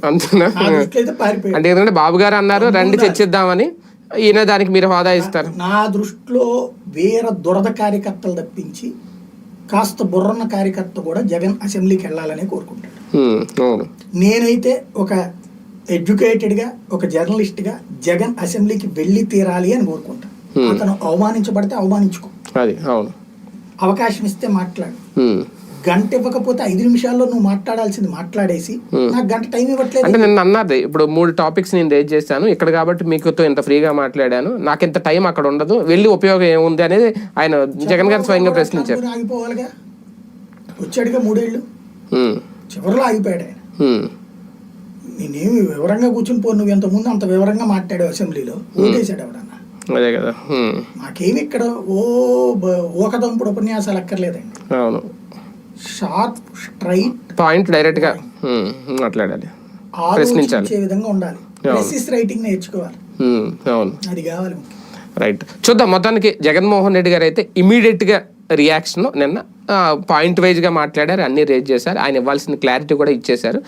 అంతేనా? అంటే ఎందుకంటే బాబు గారు అన్నారు రండి చర్చిద్దామని, ఈయన దానికి మీరు హోదా ఇస్తారు. నా దృష్టిలో వేరే దురద కార్యకర్తలు తప్పించి కాస్త బుర్రన్న కార్యకర్త కూడా జగన్ అసెంబ్లీకి వెళ్ళాలని కోరుకుంటాడు. నేనైతే ఒక ఎడ్యుకేటెడ్ గా, ఒక జర్నలిస్ట్ గా జగన్ అసెంబ్లీకి వెళ్ళి తీరాలి అని కోరుకుంటాను. అతను అవమానించబడితే అవమానించుకో, అవకాశం ఇస్తే మాట్లాడు. గంట ఇవ్వకపోతే 5 నిమిషాల్లో నువ్వు మాట్లాడాల్సింది మాట్లాడేసి నాకు గంట టైం ఇవ్వట్లేదు అంటే నేను అన్నది. ఇప్పుడు 3 టాపిక్స్ నేను రేజ్ చేశాను ఇక్కడ కాబట్టి మీకుతో ఇంత ఫ్రీగా మాట్లాడాను, నాకు ఇంత టైం అక్కడ ఉండదు, వెళ్ళి ఉపయోగం ఏముంది అనేది ఆయన జగన్ గారు స్వయంగా ప్రశ్నించారు. ఆగిపోవాలిగా, వచ్చాడుగా 3 ఏళ్ళు, చివరిలో ఆగిపోయాడు ఆయన. నేనేమి వివరంగా కూర్చుని పో, నువ్వు ఎంతమంది అంత వివరంగా మాట్లాడావు అసెంబ్లీలో, ఓటేసాడు ఎవడన్నా. అదే కదా, మాకేమి ఇక్కడ ఓకదంపుడు ఉపన్యాసాలు అక్కర్లేదండి. అవును, షార్ప్ స్ట్రైట్ పాయింట్ డైరెక్ట్ గా మాట్లాడాలి, ప్రశ్నించాలి విధంగా ఉండాలి. రైటింగ్ నేర్చుకోవాలి. అవును, అది కావాలి. రైట్, చూద్దాం. మొత్తానికి జగన్మోహన్ రెడ్డి గారు అయితే ఇమీడియట్ గా రియాక్షన్ నిన్న పాయింట్ వైజ్ గా మాట్లాడారు, అన్ని రేజ్ చేశారు, ఆయన ఇవ్వాల్సిన క్లారిటీ కూడా ఇచ్చేశారు.